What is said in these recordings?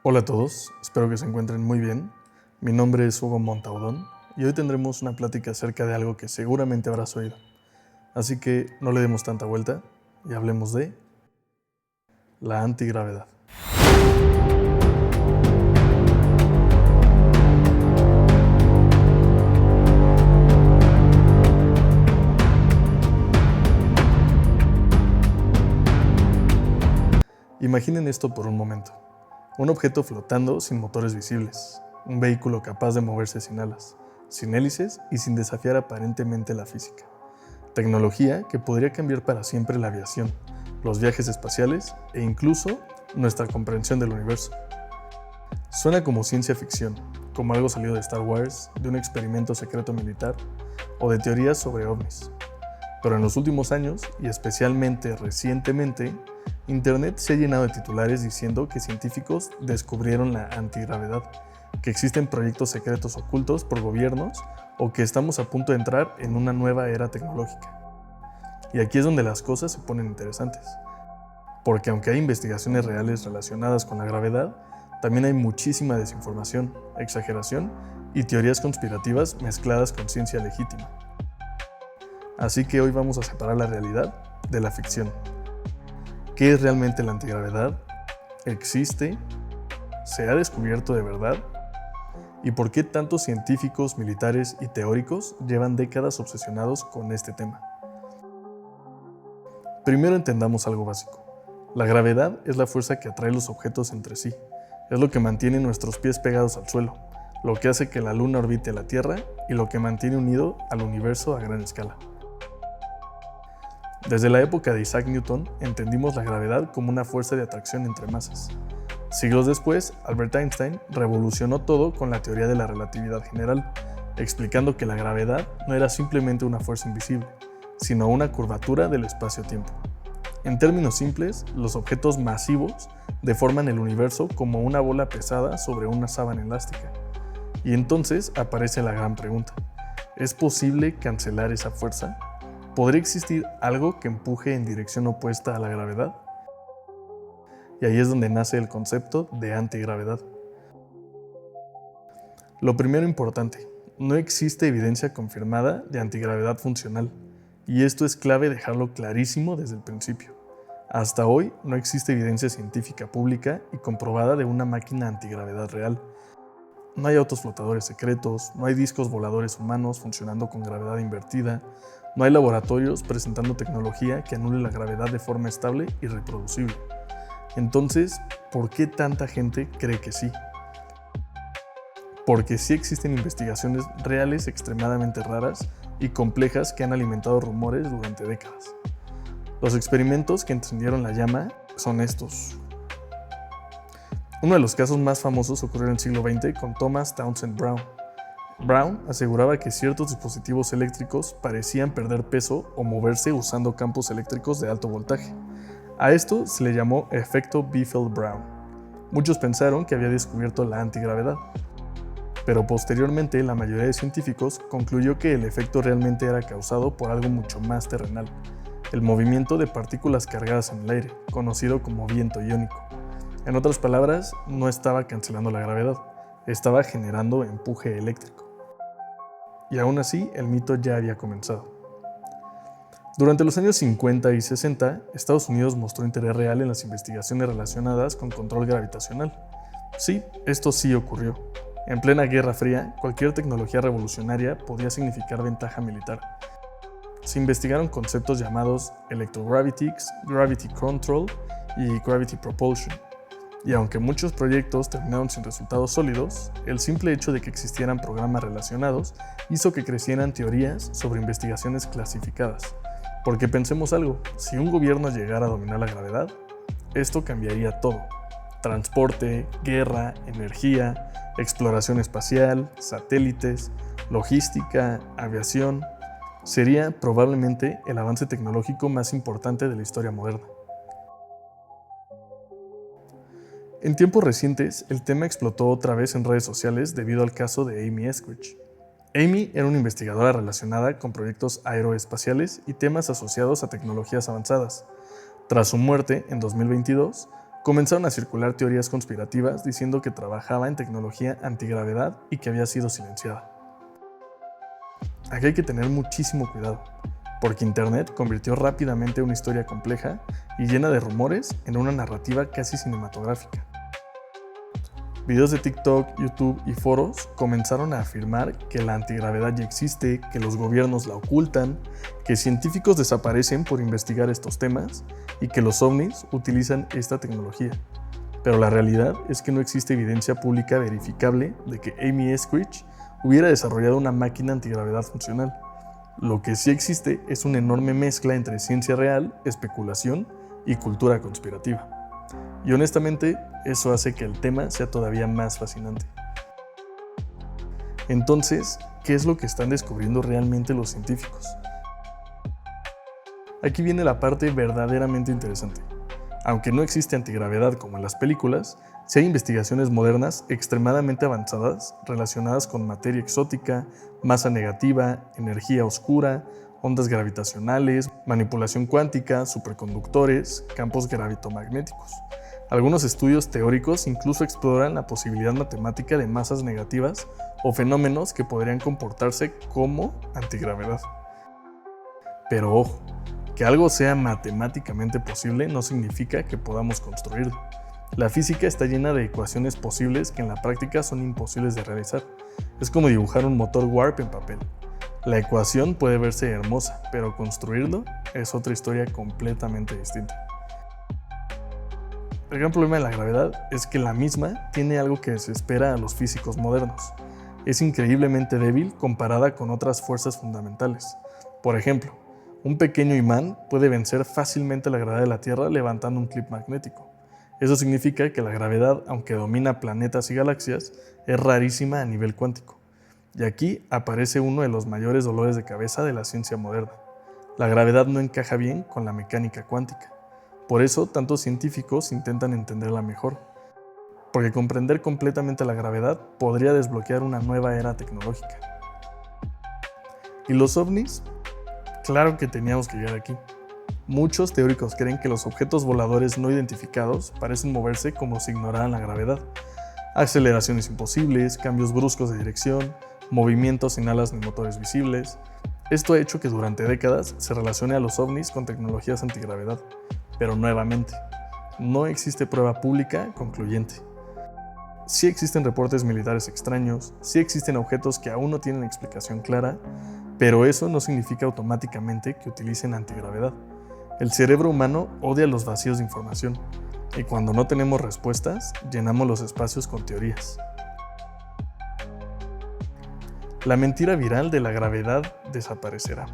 Hola a todos, espero que se encuentren muy bien. Mi nombre es Hugo Montaudón y hoy tendremos una plática acerca de algo que seguramente habrás oído. Así que no le demos tanta vuelta y hablemos de la antigravedad. Imaginen esto por un momento. Un objeto flotando sin motores visibles, un vehículo capaz de moverse sin alas, sin hélices y sin desafiar aparentemente la física. Tecnología que podría cambiar para siempre la aviación, los viajes espaciales e incluso nuestra comprensión del universo. Suena como ciencia ficción, como algo salido de Star Wars, de un experimento secreto militar o de teorías sobre ovnis. Pero en los últimos años, y especialmente recientemente, Internet se ha llenado de titulares diciendo que científicos descubrieron la antigravedad, que existen proyectos secretos ocultos por gobiernos o que estamos a punto de entrar en una nueva era tecnológica. Y aquí es donde las cosas se ponen interesantes, porque aunque hay investigaciones reales relacionadas con la gravedad, también hay muchísima desinformación, exageración y teorías conspirativas mezcladas con ciencia legítima. Así que hoy vamos a separar la realidad de la ficción. ¿Qué es realmente la antigravedad? ¿Existe? ¿Se ha descubierto de verdad? ¿Y por qué tantos científicos, militares y teóricos llevan décadas obsesionados con este tema? Primero entendamos algo básico. La gravedad es la fuerza que atrae los objetos entre sí. Es lo que mantiene nuestros pies pegados al suelo, lo que hace que la Luna orbite la Tierra y lo que mantiene unido al universo a gran escala. Desde la época de Isaac Newton, entendimos la gravedad como una fuerza de atracción entre masas. Siglos después, Albert Einstein revolucionó todo con la teoría de la relatividad general, explicando que la gravedad no era simplemente una fuerza invisible, sino una curvatura del espacio-tiempo. En términos simples, los objetos masivos deforman el universo como una bola pesada sobre una sábana elástica. Y entonces aparece la gran pregunta: ¿es posible cancelar esa fuerza? ¿Podría existir algo que empuje en dirección opuesta a la gravedad? Y ahí es donde nace el concepto de antigravedad. Lo primero importante, no existe evidencia confirmada de antigravedad funcional, y esto es clave dejarlo clarísimo desde el principio. Hasta hoy no existe evidencia científica pública y comprobada de una máquina antigravedad real. No hay autos flotadores secretos, no hay discos voladores humanos funcionando con gravedad invertida, no hay laboratorios presentando tecnología que anule la gravedad de forma estable y reproducible. Entonces, ¿por qué tanta gente cree que sí? Porque sí existen investigaciones reales extremadamente raras y complejas que han alimentado rumores durante décadas. Los experimentos que encendieron la llama son estos. Uno de los casos más famosos ocurrió en el siglo XX con Thomas Townsend Brown. Brown aseguraba que ciertos dispositivos eléctricos parecían perder peso o moverse usando campos eléctricos de alto voltaje. A esto se le llamó efecto Biffle-Brown. Muchos pensaron que había descubierto la antigravedad, pero posteriormente la mayoría de científicos concluyó que el efecto realmente era causado por algo mucho más terrenal: el movimiento de partículas cargadas en el aire, conocido como viento iónico. En otras palabras, no estaba cancelando la gravedad, estaba generando empuje eléctrico. Y aún así, el mito ya había comenzado. Durante los años 50 y 60, Estados Unidos mostró interés real en las investigaciones relacionadas con control gravitacional. Sí, esto sí ocurrió. En plena Guerra Fría, cualquier tecnología revolucionaria podía significar ventaja militar. Se investigaron conceptos llamados electrogravitics, gravity control y gravity propulsion. Y aunque muchos proyectos terminaron sin resultados sólidos, el simple hecho de que existieran programas relacionados hizo que crecieran teorías sobre investigaciones clasificadas. Porque pensemos algo, si un gobierno llegara a dominar la gravedad, esto cambiaría todo. Transporte, guerra, energía, exploración espacial, satélites, logística, aviación. Sería probablemente el avance tecnológico más importante de la historia moderna. En tiempos recientes, el tema explotó otra vez en redes sociales debido al caso de Amy Eskridge. Amy era una investigadora relacionada con proyectos aeroespaciales y temas asociados a tecnologías avanzadas. Tras su muerte, en 2022, comenzaron a circular teorías conspirativas diciendo que trabajaba en tecnología antigravedad y que había sido silenciada. Aquí hay que tener muchísimo cuidado, porque Internet convirtió rápidamente una historia compleja y llena de rumores en una narrativa casi cinematográfica. Videos de TikTok, YouTube y foros comenzaron a afirmar que la antigravedad ya existe, que los gobiernos la ocultan, que científicos desaparecen por investigar estos temas y que los ovnis utilizan esta tecnología. Pero la realidad es que no existe evidencia pública verificable de que Amy Eskridge hubiera desarrollado una máquina antigravedad funcional. Lo que sí existe es una enorme mezcla entre ciencia real, especulación y cultura conspirativa. Y honestamente, eso hace que el tema sea todavía más fascinante. Entonces, ¿qué es lo que están descubriendo realmente los científicos? Aquí viene la parte verdaderamente interesante. Aunque no existe antigravedad como en las películas, sí hay investigaciones modernas extremadamente avanzadas relacionadas con materia exótica, masa negativa, energía oscura, ondas gravitacionales, manipulación cuántica, superconductores, campos gravitomagnéticos. Algunos estudios teóricos incluso exploran la posibilidad matemática de masas negativas o fenómenos que podrían comportarse como antigravedad. Pero ojo, que algo sea matemáticamente posible no significa que podamos construirlo. La física está llena de ecuaciones posibles que en la práctica son imposibles de realizar. Es como dibujar un motor warp en papel. La ecuación puede verse hermosa, pero construirlo es otra historia completamente distinta. El gran problema de la gravedad es que la misma tiene algo que desespera a los físicos modernos. Es increíblemente débil comparada con otras fuerzas fundamentales. Por ejemplo, un pequeño imán puede vencer fácilmente la gravedad de la Tierra levantando un clip magnético. Eso significa que la gravedad, aunque domina planetas y galaxias, es rarísima a nivel cuántico. Y aquí aparece uno de los mayores dolores de cabeza de la ciencia moderna. La gravedad no encaja bien con la mecánica cuántica. Por eso, tantos científicos intentan entenderla mejor, porque comprender completamente la gravedad podría desbloquear una nueva era tecnológica. ¿Y los ovnis? Claro que teníamos que llegar aquí. Muchos teóricos creen que los objetos voladores no identificados parecen moverse como si ignoraran la gravedad. Aceleraciones imposibles, cambios bruscos de dirección, movimientos sin alas ni motores visibles. Esto ha hecho que durante décadas se relacione a los ovnis con tecnologías antigravedad. Pero nuevamente, no existe prueba pública concluyente. Sí existen reportes militares extraños, sí existen objetos que aún no tienen explicación clara, pero eso no significa automáticamente que utilicen antigravedad. El cerebro humano odia los vacíos de información, y cuando no tenemos respuestas, llenamos los espacios con teorías. La mentira viral de la gravedad desaparecerá.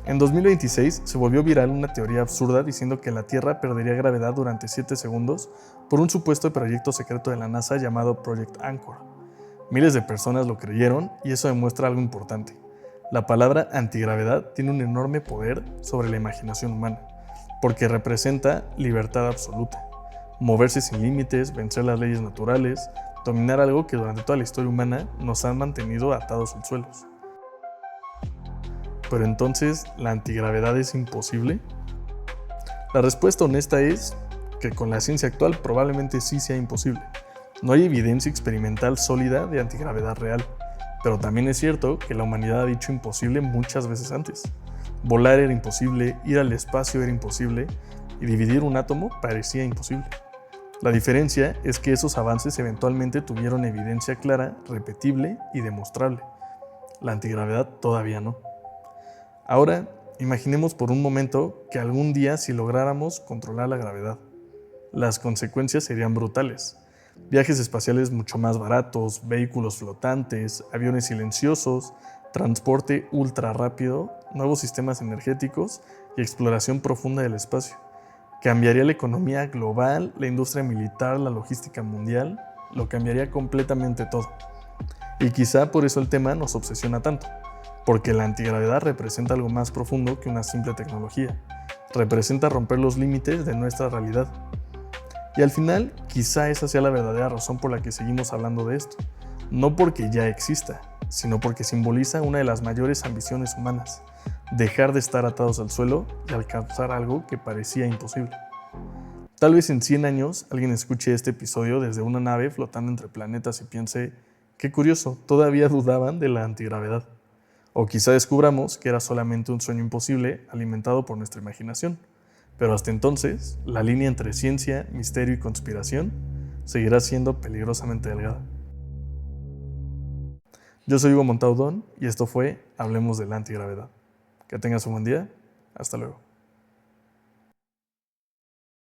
En 2026 se volvió viral una teoría absurda diciendo que la Tierra perdería gravedad durante 7 segundos por un supuesto proyecto secreto de la NASA llamado Project Anchor. Miles de personas lo creyeron y eso demuestra algo importante. La palabra antigravedad tiene un enorme poder sobre la imaginación humana, porque representa libertad absoluta, moverse sin límites, vencer las leyes naturales, dominar algo que durante toda la historia humana nos han mantenido atados al suelo. Pero entonces, ¿la antigravedad es imposible? La respuesta honesta es que con la ciencia actual probablemente sí sea imposible. No hay evidencia experimental sólida de antigravedad real, pero también es cierto que la humanidad ha dicho imposible muchas veces antes. Volar era imposible, ir al espacio era imposible y dividir un átomo parecía imposible. La diferencia es que esos avances eventualmente tuvieron evidencia clara, repetible y demostrable. La antigravedad todavía no. Ahora, imaginemos por un momento que algún día si lográramos controlar la gravedad. Las consecuencias serían brutales. Viajes espaciales mucho más baratos, vehículos flotantes, aviones silenciosos, transporte ultra rápido, nuevos sistemas energéticos y exploración profunda del espacio. Cambiaría la economía global, la industria militar, la logística mundial, lo cambiaría completamente todo. Y quizá por eso el tema nos obsesiona tanto. Porque la antigravedad representa algo más profundo que una simple tecnología. Representa romper los límites de nuestra realidad. Y al final, quizá esa sea la verdadera razón por la que seguimos hablando de esto. No porque ya exista, sino porque simboliza una de las mayores ambiciones humanas: dejar de estar atados al suelo y alcanzar algo que parecía imposible. Tal vez en 100 años alguien escuche este episodio desde una nave flotando entre planetas y piense, qué curioso, todavía dudaban de la antigravedad. O quizá descubramos que era solamente un sueño imposible alimentado por nuestra imaginación. Pero hasta entonces, la línea entre ciencia, misterio y conspiración seguirá siendo peligrosamente delgada. Yo soy Hugo Montaudón y esto fue Hablemos de la antigravedad. Que tengas un buen día. Hasta luego.